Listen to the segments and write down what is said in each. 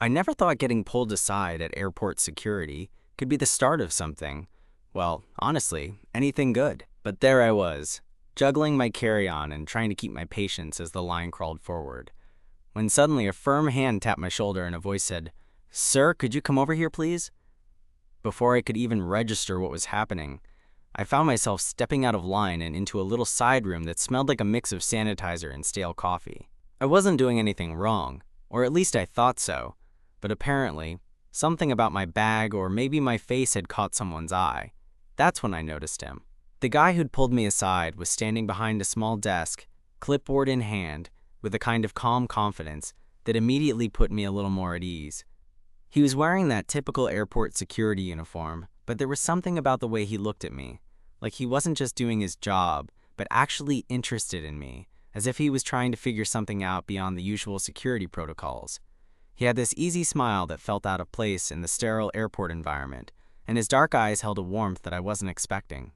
I never thought getting pulled aside at airport security could be the start of something. Well, honestly, anything good. But there I was, juggling my carry-on and trying to keep my patience as the line crawled forward, when suddenly a firm hand tapped my shoulder and a voice said, "Sir, could you come over here, please?" Before I could even register what was happening, I found myself stepping out of line and into a little side room that smelled like a mix of sanitizer and stale coffee. I wasn't doing anything wrong, or at least I thought so, but apparently, something about my bag or maybe my face had caught someone's eye. That's when I noticed him. The guy who'd pulled me aside was standing behind a small desk, clipboard in hand, with a kind of calm confidence that immediately put me a little more at ease. He was wearing that typical airport security uniform, but there was something about the way he looked at me, like he wasn't just doing his job, but actually interested in me, as if he was trying to figure something out beyond the usual security protocols. He had this easy smile that felt out of place in the sterile airport environment, and his dark eyes held a warmth that I wasn't expecting.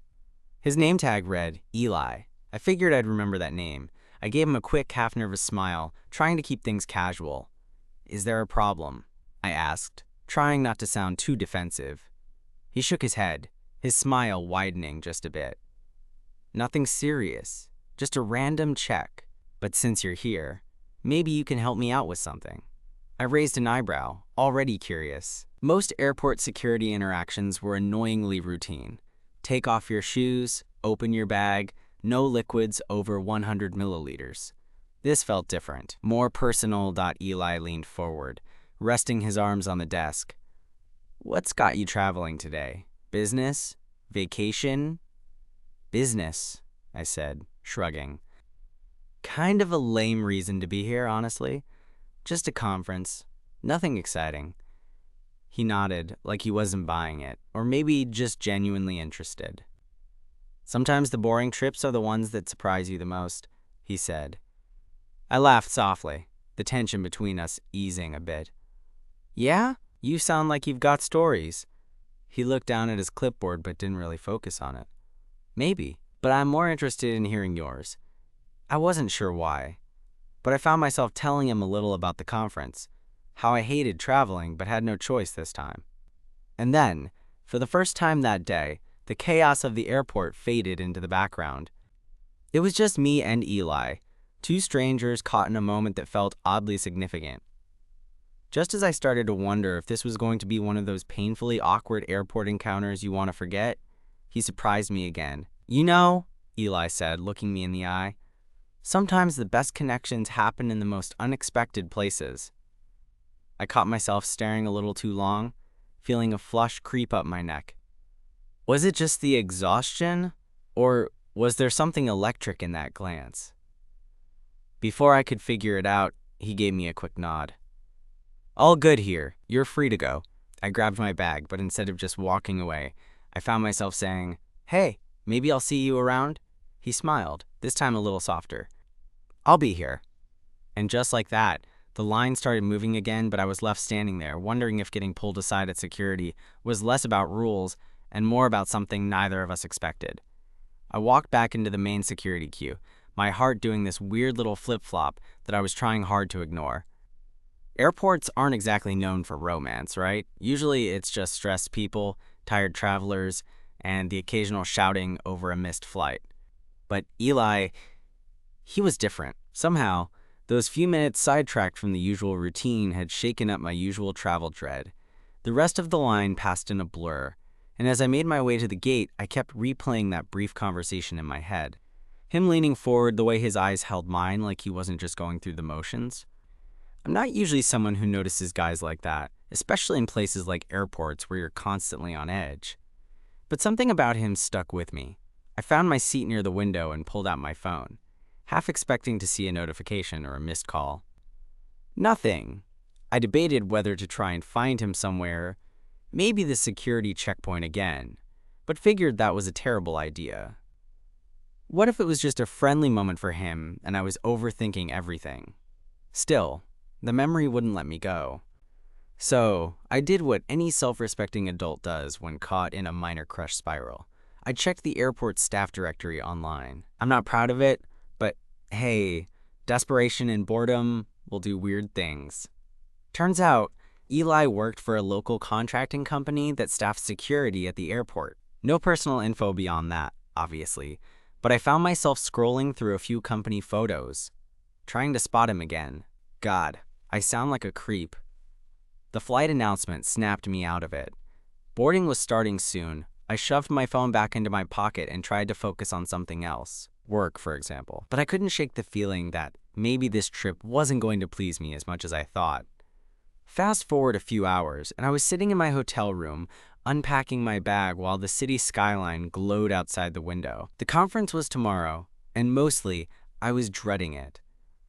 His name tag read Eli. I figured I'd remember that name. I gave him a quick, half-nervous smile, trying to keep things casual. "Is there a problem?" I asked, trying not to sound too defensive. He shook his head, his smile widening just a bit. "Nothing serious, just a random check. But since you're here, maybe you can help me out with something." I raised an eyebrow, already curious. Most airport security interactions were annoyingly routine. Take off your shoes, open your bag, no liquids over 100 milliliters. This felt different, more personal. Eli leaned forward, resting his arms on the desk. "What's got you traveling today? Business? Vacation?" "Business," I said, shrugging. "Kind of a lame reason to be here, honestly. Just a conference. Nothing exciting." He nodded, like he wasn't buying it, or maybe just genuinely interested. "Sometimes the boring trips are the ones that surprise you the most," he said. I laughed softly, the tension between us easing a bit. "Yeah? You sound like you've got stories." He looked down at his clipboard but didn't really focus on it. "Maybe, but I'm more interested in hearing yours." I wasn't sure why, but I found myself telling him a little about the conference, how I hated traveling but had no choice this time. And then, for the first time that day, the chaos of the airport faded into the background. It was just me and Eli, two strangers caught in a moment that felt oddly significant. Just as I started to wonder if this was going to be one of those painfully awkward airport encounters you want to forget, he surprised me again. "You know," Eli said, looking me in the eye, "sometimes the best connections happen in the most unexpected places." I caught myself staring a little too long, feeling a flush creep up my neck. Was it just the exhaustion, or was there something electric in that glance? Before I could figure it out, he gave me a quick nod. "All good here. You're free to go." I grabbed my bag, but instead of just walking away, I found myself saying, "Hey, maybe I'll see you around?" He smiled, this time a little softer. "I'll be here." And just like that, the line started moving again, but I was left standing there, wondering if getting pulled aside at security was less about rules and more about something neither of us expected. I walked back into the main security queue, my heart doing this weird little flip-flop that I was trying hard to ignore. Airports aren't exactly known for romance, right? Usually it's just stressed people, tired travelers, and the occasional shouting over a missed flight. But Eli, he was different. Somehow, those few minutes sidetracked from the usual routine had shaken up my usual travel dread. The rest of the line passed in a blur, and as I made my way to the gate, I kept replaying that brief conversation in my head. Him leaning forward, the way his eyes held mine like he wasn't just going through the motions. I'm not usually someone who notices guys like that, especially in places like airports where you're constantly on edge. But something about him stuck with me. I found my seat near the window and pulled out my phone, half expecting to see a notification or a missed call. Nothing. I debated whether to try and find him somewhere, maybe the security checkpoint again, but figured that was a terrible idea. What if it was just a friendly moment for him and I was overthinking everything? Still, the memory wouldn't let me go. So, I did what any self-respecting adult does when caught in a minor crush spiral. I checked the airport staff directory online. I'm not proud of it, but hey, desperation and boredom will do weird things. Turns out, Eli worked for a local contracting company that staffed security at the airport. No personal info beyond that, obviously, but I found myself scrolling through a few company photos, trying to spot him again. God, I sound like a creep. The flight announcement snapped me out of it. Boarding was starting soon. I shoved my phone back into my pocket and tried to focus on something else. Work, for example. But I couldn't shake the feeling that maybe this trip wasn't going to please me as much as I thought. Fast forward a few hours, and I was sitting in my hotel room, unpacking my bag while the city skyline glowed outside the window. The conference was tomorrow, and mostly, I was dreading it.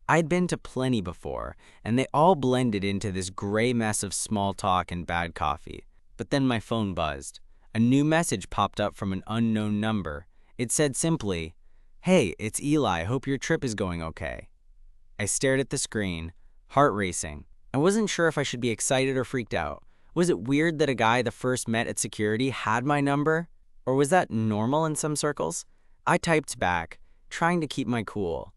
I'd been to plenty before, and they all blended into this gray mess of small talk and bad coffee. But then my phone buzzed. A new message popped up from an unknown number. It said simply, "Hey, it's Eli. Hope your trip is going okay." I stared at the screen, heart racing. I wasn't sure if I should be excited or freaked out. Was it weird that a guy the first met at security had my number? Or was that normal in some circles? I typed back, trying to keep my cool.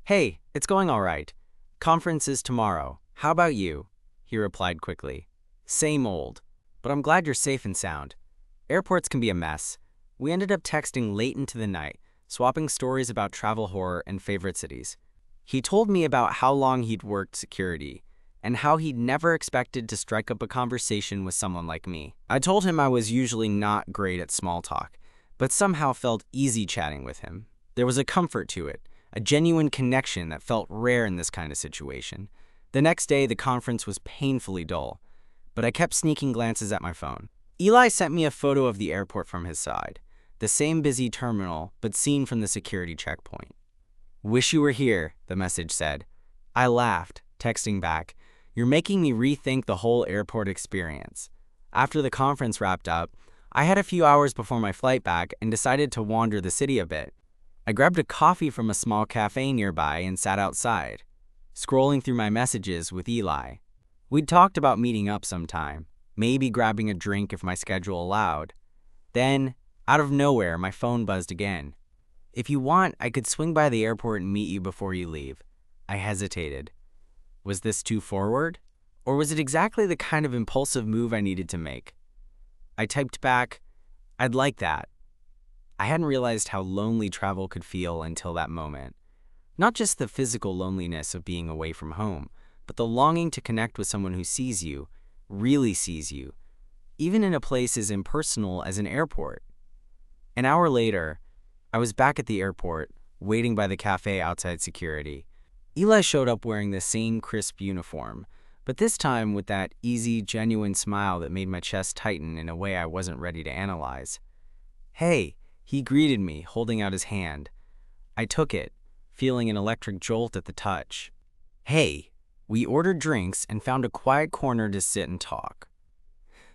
"Hey, it's going all right. Conference is tomorrow. How about you?" He replied quickly. "Same old. But I'm glad you're safe and sound." Airports can be a mess. We ended up texting late into the night, swapping stories about travel horror and favorite cities. He told me about how long he'd worked security, and how he'd never expected to strike up a conversation with someone like me. I told him I was usually not great at small talk, but somehow felt easy chatting with him. There was a comfort to it, a genuine connection that felt rare in this kind of situation. The next day, the conference was painfully dull, but I kept sneaking glances at my phone. Eli sent me a photo of the airport from his side, the same busy terminal, but seen from the security checkpoint. "Wish you were here," the message said. I laughed, texting back, "You're making me rethink the whole airport experience." After the conference wrapped up, I had a few hours before my flight back and decided to wander the city a bit. I grabbed a coffee from a small cafe nearby and sat outside, scrolling through my messages with Eli. We'd talked about meeting up sometime, maybe grabbing a drink if my schedule allowed. Then, out of nowhere, my phone buzzed again. "If you want, I could swing by the airport and meet you before you leave." I hesitated. Was this too forward? Or was it exactly the kind of impulsive move I needed to make? I typed back, "I'd like that." I hadn't realized how lonely travel could feel until that moment. Not just the physical loneliness of being away from home, but the longing to connect with someone who sees you, really sees you, even in a place as impersonal as an airport. An hour later, I was back at the airport, waiting by the cafe outside security. Eli showed up wearing the same crisp uniform, but this time with that easy, genuine smile that made my chest tighten in a way I wasn't ready to analyze. "Hey," he greeted me, holding out his hand. I took it, feeling an electric jolt at the touch. "Hey." We ordered drinks and found a quiet corner to sit and talk.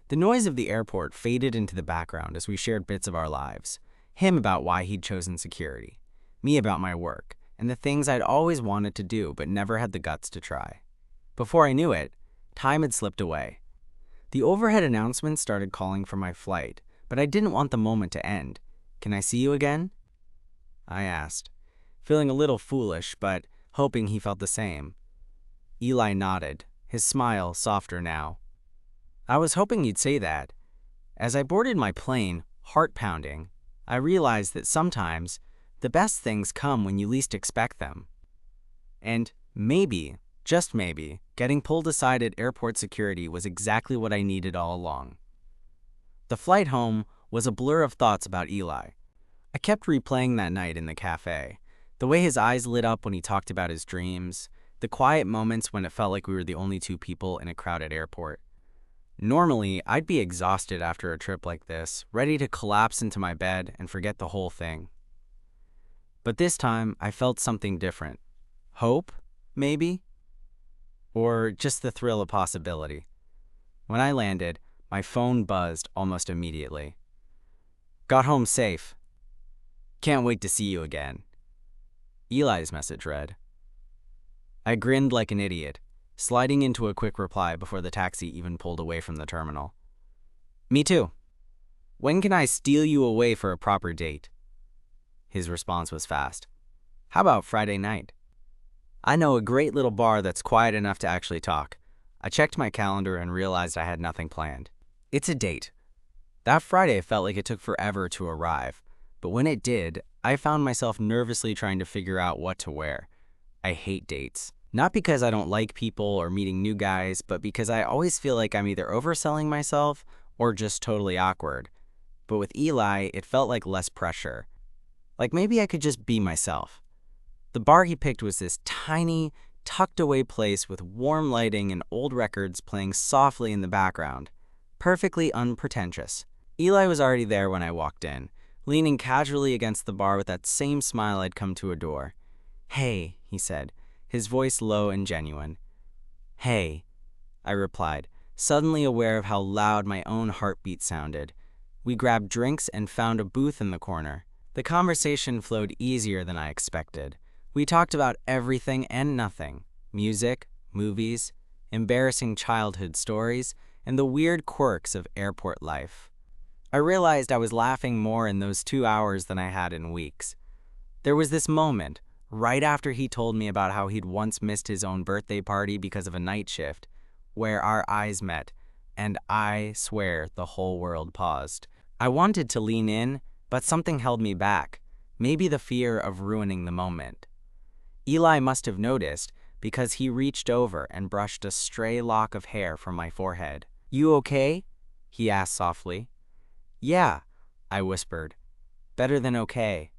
The noise of the airport faded into the background as we shared bits of our lives. Him about why he'd chosen security, me about my work, and the things I'd always wanted to do but never had the guts to try. Before I knew it, time had slipped away. The overhead announcement started calling for my flight, but I didn't want the moment to end. "Can I see you again?" I asked, feeling a little foolish, but hoping he felt the same. Eli nodded, his smile softer now. "I was hoping you'd say that." As I boarded my plane, heart pounding, I realized that sometimes the best things come when you least expect them. And maybe, just maybe, getting pulled aside at airport security was exactly what I needed all along. The flight home was a blur of thoughts about Eli. I kept replaying that night in the cafe, the way his eyes lit up when he talked about his dreams, the quiet moments when it felt like we were the only two people in a crowded airport. Normally, I'd be exhausted after a trip like this, ready to collapse into my bed and forget the whole thing. But this time, I felt something different. Hope, maybe? Or just the thrill of possibility. When I landed, my phone buzzed almost immediately. "Got home safe. Can't wait to see you again." Eli's message read. I grinned like an idiot, sliding into a quick reply before the taxi even pulled away from the terminal. "Me too. When can I steal you away for a proper date?" His response was fast. "How about Friday night? I know a great little bar that's quiet enough to actually talk. I checked my calendar and realized I had nothing planned. It's a date. That Friday felt like it took forever to arrive, but when it did, I found myself nervously trying to figure out what to wear. I hate dates. Not because I don't like people or meeting new guys, but because I always feel like I'm either overselling myself or just totally awkward. But with Eli, it felt like less pressure. Like maybe I could just be myself. The bar he picked was this tiny, tucked-away place with warm lighting and old records playing softly in the background. Perfectly unpretentious. Eli was already there when I walked in, leaning casually against the bar with that same smile I'd come to adore. "Hey," he said, his voice low and genuine. "Hey," I replied, suddenly aware of how loud my own heartbeat sounded. We grabbed drinks and found a booth in the corner. The conversation flowed easier than I expected. We talked about everything and nothing: music, movies, embarrassing childhood stories, and the weird quirks of airport life. I realized I was laughing more in those 2 hours than I had in weeks. There was this moment, right after he told me about how he'd once missed his own birthday party because of a night shift, where our eyes met, and I swear the whole world paused. I wanted to lean in, but something held me back, maybe the fear of ruining the moment. Eli must have noticed, because he reached over and brushed a stray lock of hair from my forehead. "You okay?" he asked softly. "Yeah," I whispered. "Better than okay."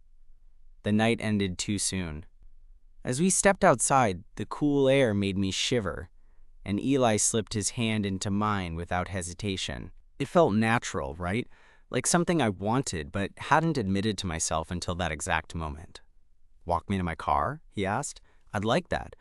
The night ended too soon. As we stepped outside, the cool air made me shiver, and Eli slipped his hand into mine without hesitation. It felt natural, right? Like something I wanted but hadn't admitted to myself until that exact moment. "Walk me to my car?" he asked. "I'd like that."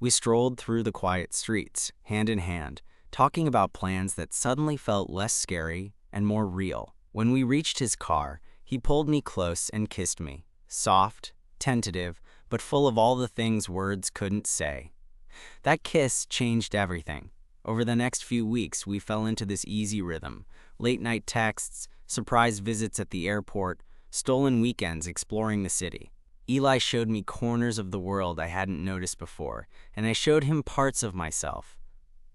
We strolled through the quiet streets, hand in hand, talking about plans that suddenly felt less scary and more real. When we reached his car, he pulled me close and kissed me, soft, tentative, but full of all the things words couldn't say. That kiss changed everything. Over the next few weeks, we fell into this easy rhythm: late-night texts, surprise visits at the airport, stolen weekends exploring the city. Eli showed me corners of the world I hadn't noticed before, and I showed him parts of myself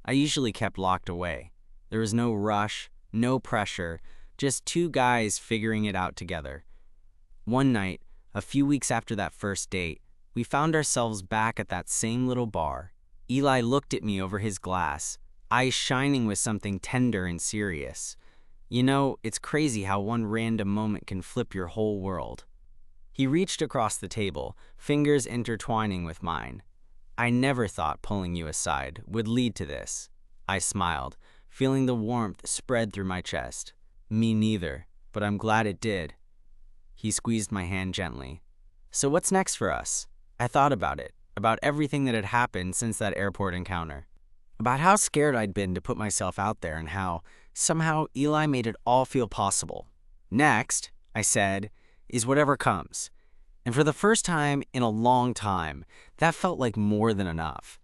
I usually kept locked away. There was no rush, no pressure, just two guys figuring it out together. One night, a few weeks after that first date, we found ourselves back at that same little bar. Eli looked at me over his glass, eyes shining with something tender and serious. You know, it's crazy how one random moment can flip your whole world. He reached across the table, fingers intertwining with mine. "I never thought pulling you aside would lead to this." I smiled, feeling the warmth spread through my chest. "Me neither, but I'm glad it did." He squeezed my hand gently. "So what's next for us?" I thought about it, about everything that had happened since that airport encounter. About how scared I'd been to put myself out there and how, somehow, Eli made it all feel possible. "Next," I said, "is whatever comes." And for the first time in a long time, that felt like more than enough.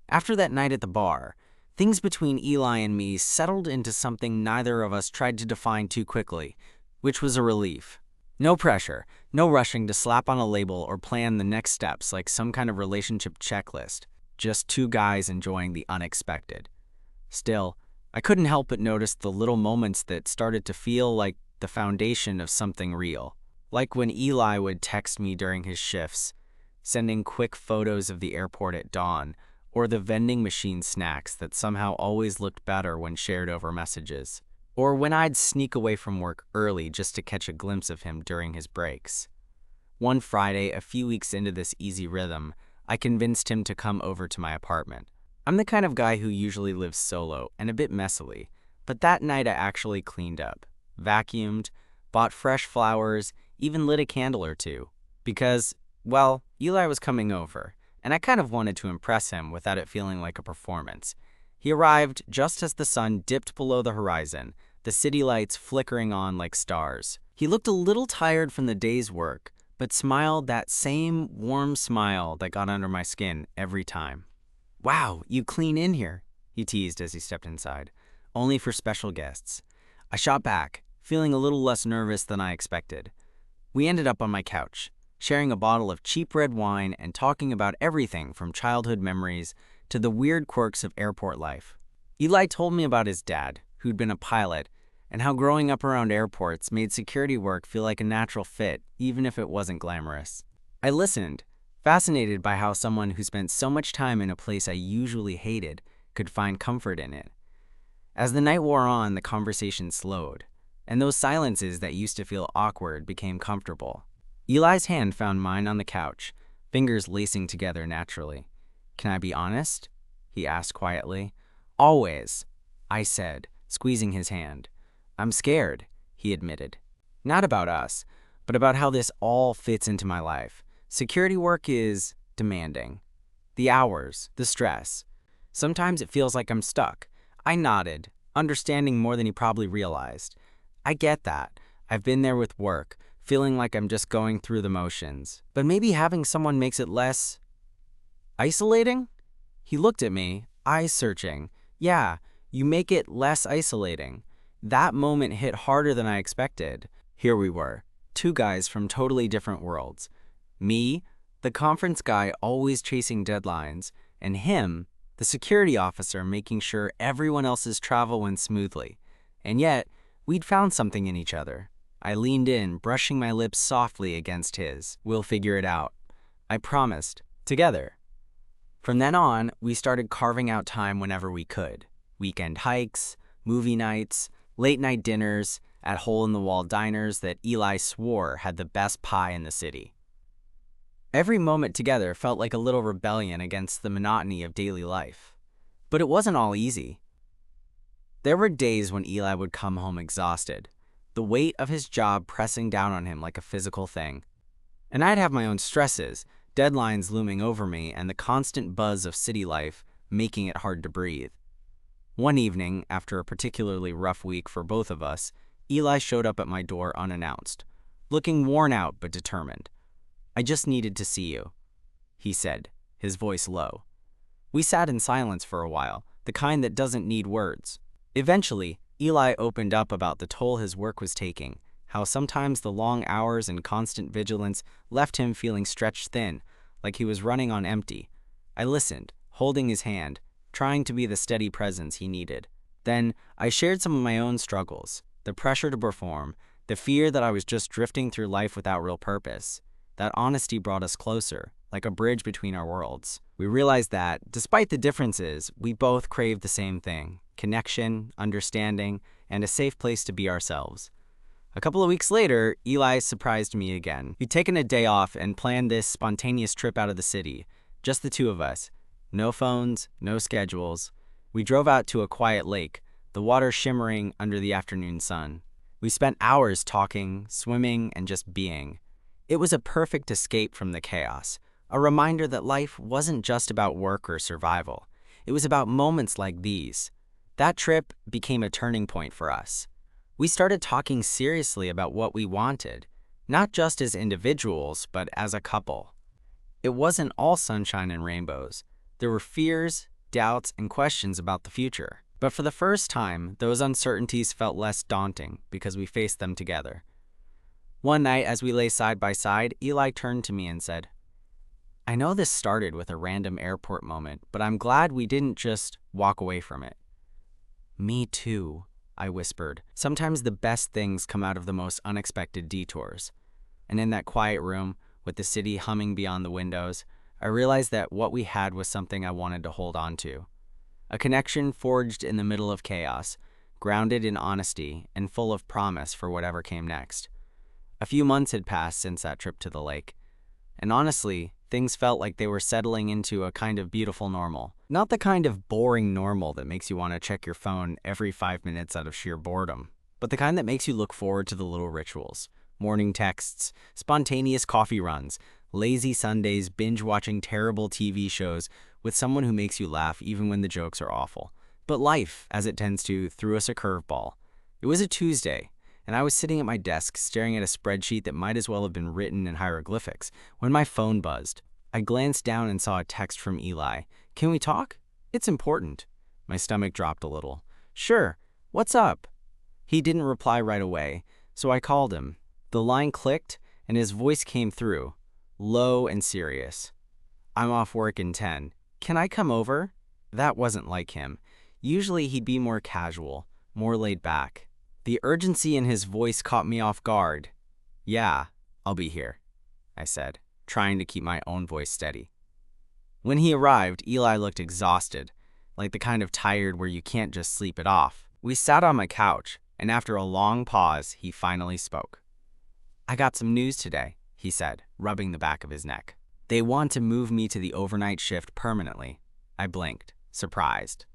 After that night at the bar, things between Eli and me settled into something neither of us tried to define too quickly, which was a relief. No pressure, no rushing to slap on a label or plan the next steps like some kind of relationship checklist. Just two guys enjoying the unexpected. Still, I couldn't help but notice the little moments that started to feel like the foundation of something real. Like when Eli would text me during his shifts, sending quick photos of the airport at dawn, or the vending machine snacks that somehow always looked better when shared over messages. Or when I'd sneak away from work early just to catch a glimpse of him during his breaks. One Friday, a few weeks into this easy rhythm, I convinced him to come over to my apartment. I'm the kind of guy who usually lives solo and a bit messily, but that night I actually cleaned up, vacuumed, bought fresh flowers, even lit a candle or two. Because, well, Eli was coming over, and I kind of wanted to impress him without it feeling like a performance. He arrived just as the sun dipped below the horizon, the city lights flickering on like stars. He looked a little tired from the day's work, but smiled that same warm smile that got under my skin every time. "Wow, you clean in here," he teased as he stepped inside. "Only for special guests." I shot back, feeling a little less nervous than I expected. We ended up on my couch, sharing a bottle of cheap red wine and talking about everything from childhood memories to the weird quirks of airport life. Eli told me about his dad, who'd been a pilot, and how growing up around airports made security work feel like a natural fit, even if it wasn't glamorous. I listened, fascinated by how someone who spent so much time in a place I usually hated could find comfort in it. As the night wore on, the conversation slowed, and those silences that used to feel awkward became comfortable. Eli's hand found mine on the couch, fingers lacing together naturally. "Can I be honest?" he asked quietly. "Always," I said, squeezing his hand. "I'm scared," he admitted. "Not about us, but about how this all fits into my life. Security work is demanding. The hours, the stress. Sometimes it feels like I'm stuck." I nodded, understanding more than he probably realized. "I get that. I've been there with work, feeling like I'm just going through the motions. But maybe having someone makes it less isolating?" He looked at me, eyes searching. "Yeah, you make it less isolating." That moment hit harder than I expected. Here we were, two guys from totally different worlds. Me, the conference guy always chasing deadlines, and him, the security officer making sure everyone else's travel went smoothly. And yet, we'd found something in each other. I leaned in, brushing my lips softly against his. "We'll figure it out," I promised. "Together." From then on, we started carving out time whenever we could. Weekend hikes, movie nights, late-night dinners at hole-in-the-wall diners that Eli swore had the best pie in the city. Every moment together felt like a little rebellion against the monotony of daily life. But it wasn't all easy. There were days when Eli would come home exhausted, the weight of his job pressing down on him like a physical thing. And I'd have my own stresses, deadlines looming over me, and the constant buzz of city life making it hard to breathe. One evening, after a particularly rough week for both of us, Eli showed up at my door unannounced, looking worn out but determined. "I just needed to see you," he said, his voice low. We sat in silence for a while, the kind that doesn't need words. Eventually, Eli opened up about the toll his work was taking, how sometimes the long hours and constant vigilance left him feeling stretched thin, like he was running on empty. I listened, holding his hand, trying to be the steady presence he needed. Then I shared some of my own struggles, the pressure to perform, the fear that I was just drifting through life without real purpose. That honesty brought us closer, like a bridge between our worlds. We realized that, despite the differences, we both craved the same thing: connection, understanding, and a safe place to be ourselves. A couple of weeks later, Eli surprised me again. We'd taken a day off and planned this spontaneous trip out of the city, just the two of us. No phones, no schedules. We drove out to a quiet lake, the water shimmering under the afternoon sun. We spent hours talking, swimming, and just being. It was a perfect escape from the chaos, a reminder that life wasn't just about work or survival. It was about moments like these. That trip became a turning point for us. We started talking seriously about what we wanted, not just as individuals, but as a couple. It wasn't all sunshine and rainbows. There were fears, doubts, and questions about the future. But for the first time, those uncertainties felt less daunting because we faced them together. One night, as we lay side by side, Eli turned to me and said, "I know this started with a random airport moment, but I'm glad we didn't just walk away from it." "Me too," I whispered. "Sometimes the best things come out of the most unexpected detours." And in that quiet room, with the city humming beyond the windows, I realized that what we had was something I wanted to hold on to. A connection forged in the middle of chaos, grounded in honesty and full of promise for whatever came next. A few months had passed since that trip to the lake, and honestly, things felt like they were settling into a kind of beautiful normal. Not the kind of boring normal that makes you want to check your phone every 5 minutes out of sheer boredom, but the kind that makes you look forward to the little rituals: morning texts, spontaneous coffee runs, lazy Sundays binge-watching terrible TV shows with someone who makes you laugh even when the jokes are awful. But life, as it tends to, threw us a curveball. It was a Tuesday, and I was sitting at my desk staring at a spreadsheet that might as well have been written in hieroglyphics when my phone buzzed. I glanced down and saw a text from Eli. "Can we talk? It's important." My stomach dropped a little. "Sure. What's up?" He didn't reply right away, so I called him. The line clicked, and his voice came through, low and serious. "I'm off work in 10. Can I come over?" That wasn't like him. Usually he'd be more casual, more laid back. The urgency in his voice caught me off guard. "Yeah, I'll be here," I said, trying to keep my own voice steady. When he arrived, Eli looked exhausted, like the kind of tired where you can't just sleep it off. We sat on my couch, and after a long pause, he finally spoke. "I got some news today," he said, rubbing the back of his neck. "They want to move me to the overnight shift permanently." I blinked, surprised.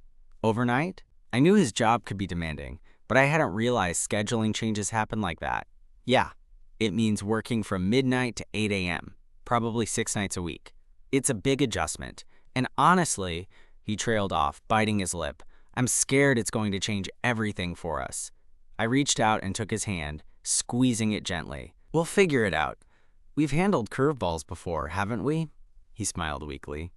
Overnight? I knew his job could be demanding, but I hadn't realized scheduling changes happen like that. "Yeah, it means working from midnight to 8 a.m., probably 6 nights a week. It's a big adjustment, and honestly," he trailed off, biting his lip, "I'm scared it's going to change everything for us." I reached out and took his hand, squeezing it gently. "We'll figure it out. We've handled curveballs before, haven't we?" He smiled weakly.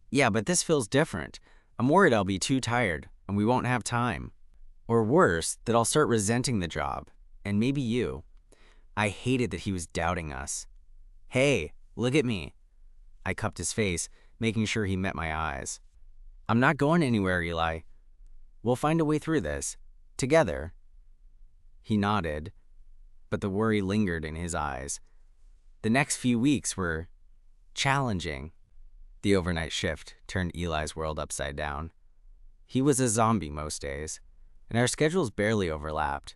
"Yeah, but this feels different. I'm worried I'll be too tired, and we won't have time. Or worse, that I'll start resenting the job, and maybe you." I hated that he was doubting us. "Hey, look at me." I cupped his face, making sure he met my eyes. "I'm not going anywhere, Eli. We'll find a way through this. Together." He nodded, but the worry lingered in his eyes. The next few weeks were challenging. The overnight shift turned Eli's world upside down. He was a zombie most days, and our schedules barely overlapped.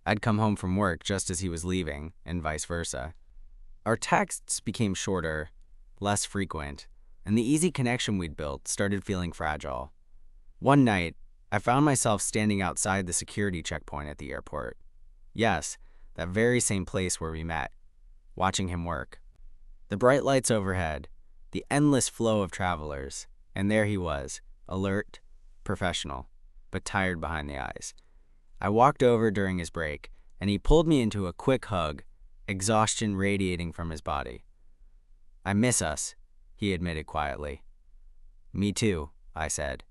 I'd come home from work just as he was leaving, and vice versa. Our texts became shorter, less frequent, and the easy connection we'd built started feeling fragile. One night, I found myself standing outside the security checkpoint at the airport. Yes, that very same place where we met, watching him work. The bright lights overhead, the endless flow of travelers, and there he was, alert, professional, but tired behind the eyes. I walked over during his break, and he pulled me into a quick hug, exhaustion radiating from his body. "I miss us," he admitted quietly. "Me too," I said.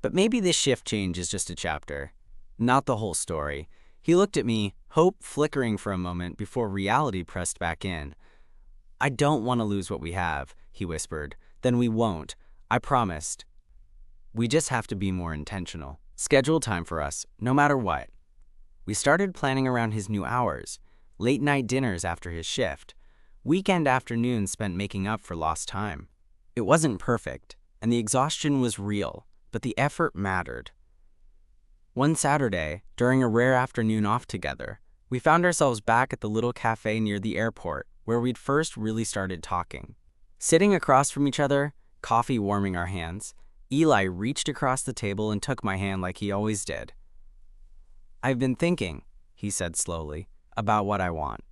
"But maybe this shift change is just a chapter, not the whole story." He looked at me, hope flickering for a moment before reality pressed back in. "I don't want to lose what we have," he whispered. "Then we won't. I promised. We just have to be more intentional. Schedule time for us, no matter what." We started planning around his new hours, late-night dinners after his shift, weekend afternoons spent making up for lost time. It wasn't perfect, and the exhaustion was real, but the effort mattered. One Saturday, during a rare afternoon off together, we found ourselves back at the little cafe near the airport where we'd first really started talking. Sitting across from each other, coffee warming our hands, Eli reached across the table and took my hand like he always did. "I've been thinking," he said slowly, "about what I want.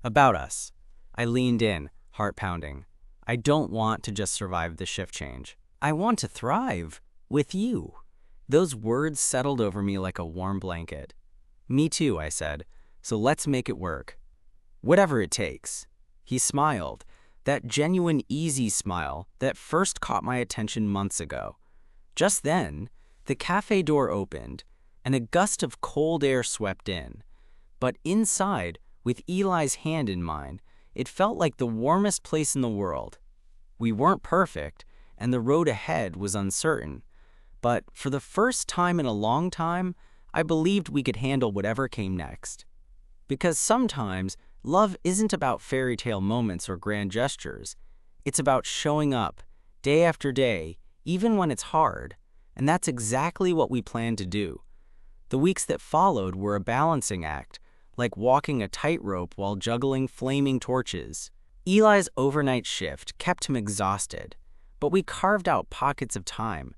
About us." I leaned in, heart pounding. "I don't want to just survive the shift change. I want to thrive with you." Those words settled over me like a warm blanket. "Me too," I said, "so let's make it work. Whatever it takes." He smiled, that genuine, easy smile that first caught my attention months ago. Just then, the cafe door opened, and a gust of cold air swept in. But inside, with Eli's hand in mine, it felt like the warmest place in the world. We weren't perfect, and the road ahead was uncertain. But for the first time in a long time, I believed we could handle whatever came next. Because sometimes, love isn't about fairy tale moments or grand gestures. It's about showing up, day after day, even when it's hard. And that's exactly what we planned to do. The weeks that followed were a balancing act, like walking a tightrope while juggling flaming torches. Eli's overnight shift kept him exhausted, but we carved out pockets of time.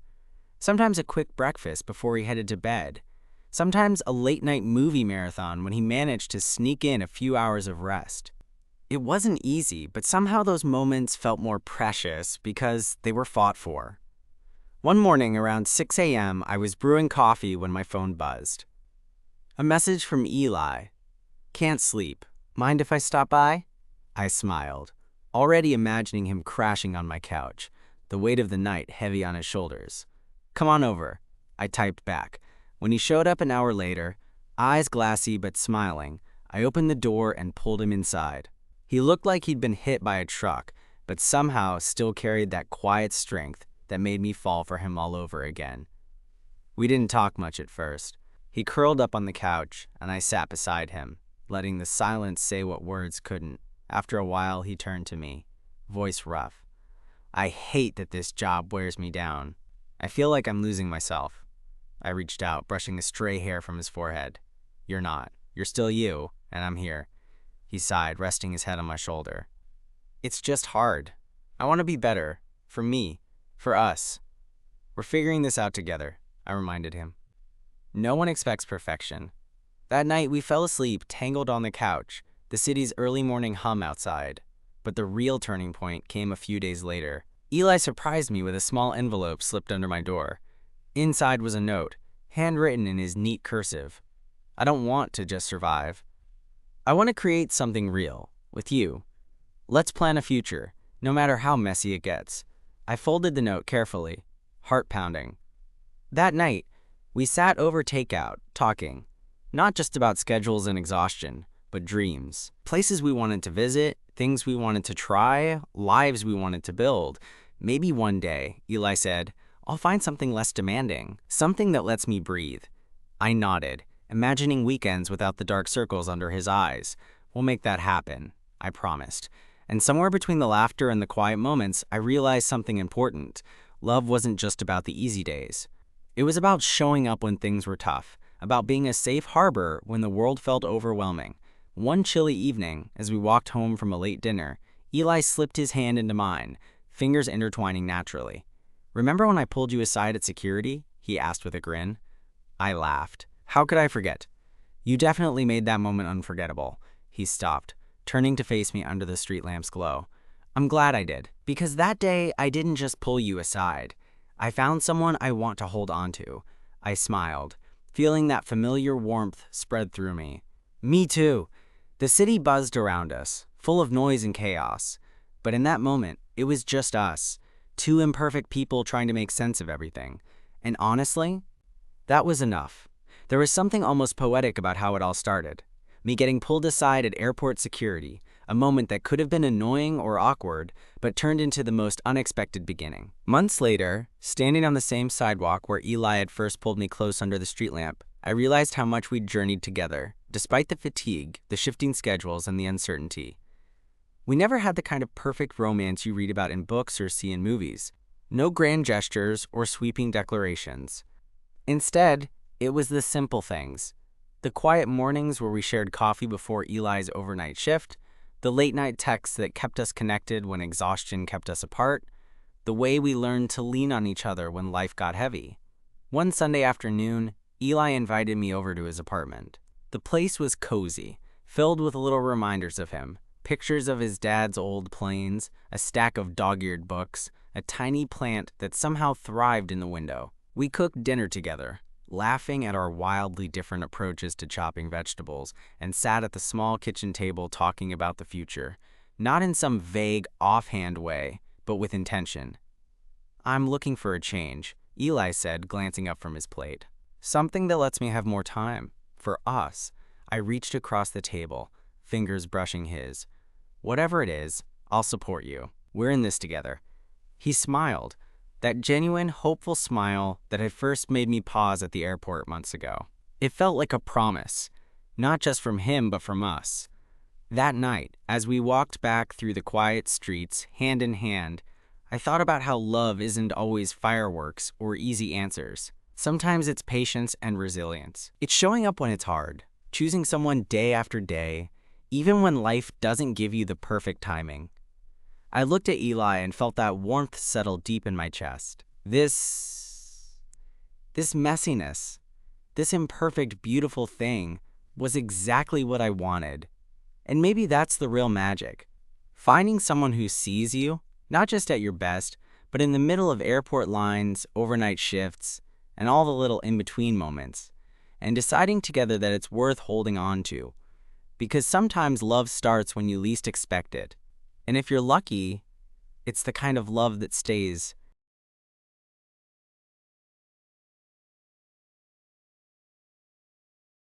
Sometimes a quick breakfast before he headed to bed. Sometimes a late-night movie marathon when he managed to sneak in a few hours of rest. It wasn't easy, but somehow those moments felt more precious because they were fought for. One morning around 6 a.m., I was brewing coffee when my phone buzzed. A message from Eli. "Can't sleep. Mind if I stop by?" I smiled, already imagining him crashing on my couch, the weight of the night heavy on his shoulders. "Come on over," I typed back. When he showed up an hour later, eyes glassy but smiling, I opened the door and pulled him inside. He looked like he'd been hit by a truck, but somehow still carried that quiet strength. that made me fall for him all over again. We didn't talk much at first. He curled up on the couch, and I sat beside him, letting the silence say what words couldn't. After a while, he turned to me, voice rough. "I hate that this job wears me down. I feel like I'm losing myself." I reached out, brushing a stray hair from his forehead. "You're not. You're still you, and I'm here." He sighed, resting his head on my shoulder. "It's just hard. I want to be better. For me. For us. We're figuring this out together," I reminded him. No one expects perfection. That night, we fell asleep, tangled on the couch, the city's early morning hum outside. But the real turning point came a few days later. Eli surprised me with a small envelope slipped under my door. Inside was a note, handwritten in his neat cursive. "I don't want to just survive. I want to create something real, with you. Let's plan a future, no matter how messy it gets." I folded the note carefully, heart pounding. That night, we sat over takeout, talking, not just about schedules and exhaustion, but dreams. Places we wanted to visit, things we wanted to try, lives we wanted to build. "Maybe one day," Eli said, "I'll find something less demanding, something that lets me breathe." I nodded, imagining weekends without the dark circles under his eyes. "We'll make that happen," I promised. And somewhere between the laughter and the quiet moments, I realized something important. Love wasn't just about the easy days. It was about showing up when things were tough, about being a safe harbor when the world felt overwhelming. One chilly evening, as we walked home from a late dinner, Eli slipped his hand into mine, fingers intertwining naturally. "Remember when I pulled you aside at security?" he asked with a grin. I laughed. "How could I forget? You definitely made that moment unforgettable." He stopped, turning to face me under the street lamp's glow. "I'm glad I did, because that day I didn't just pull you aside. I found someone I want to hold on to." I smiled, feeling that familiar warmth spread through me. "Me too." The city buzzed around us, full of noise and chaos. But in that moment, it was just us, two imperfect people trying to make sense of everything. And honestly, that was enough. There was something almost poetic about how it all started. Me getting pulled aside at airport security, a moment that could have been annoying or awkward, but turned into the most unexpected beginning. Months later, standing on the same sidewalk where Eli had first pulled me close under the street lamp, I realized how much we'd journeyed together, despite the fatigue, the shifting schedules, and the uncertainty. We never had the kind of perfect romance you read about in books or see in movies. No grand gestures or sweeping declarations. Instead, it was the simple things. The quiet mornings where we shared coffee before Eli's overnight shift, the late-night texts that kept us connected when exhaustion kept us apart, the way we learned to lean on each other when life got heavy. One Sunday afternoon, Eli invited me over to his apartment. The place was cozy, filled with little reminders of him, pictures of his dad's old planes, a stack of dog-eared books, a tiny plant that somehow thrived in the window. We cooked dinner together, laughing at our wildly different approaches to chopping vegetables, and sat at the small kitchen table talking about the future, not in some vague, offhand way, but with intention. "I'm looking for a change," Eli said, glancing up from his plate. "Something that lets me have more time. For us." I reached across the table, fingers brushing his. "Whatever it is, I'll support you. We're in this together." He smiled, that genuine, hopeful smile that had first made me pause at the airport months ago. It felt like a promise, not just from him but from us. That night, as we walked back through the quiet streets, hand in hand, I thought about how love isn't always fireworks or easy answers. Sometimes it's patience and resilience. It's showing up when it's hard, choosing someone day after day, even when life doesn't give you the perfect timing. I looked at Eli and felt that warmth settle deep in my chest. This messiness, this imperfect, beautiful thing was exactly what I wanted. And maybe that's the real magic. Finding someone who sees you, not just at your best, but in the middle of airport lines, overnight shifts, and all the little in-between moments, and deciding together that it's worth holding on to. Because sometimes love starts when you least expect it. And if you're lucky, it's the kind of love that stays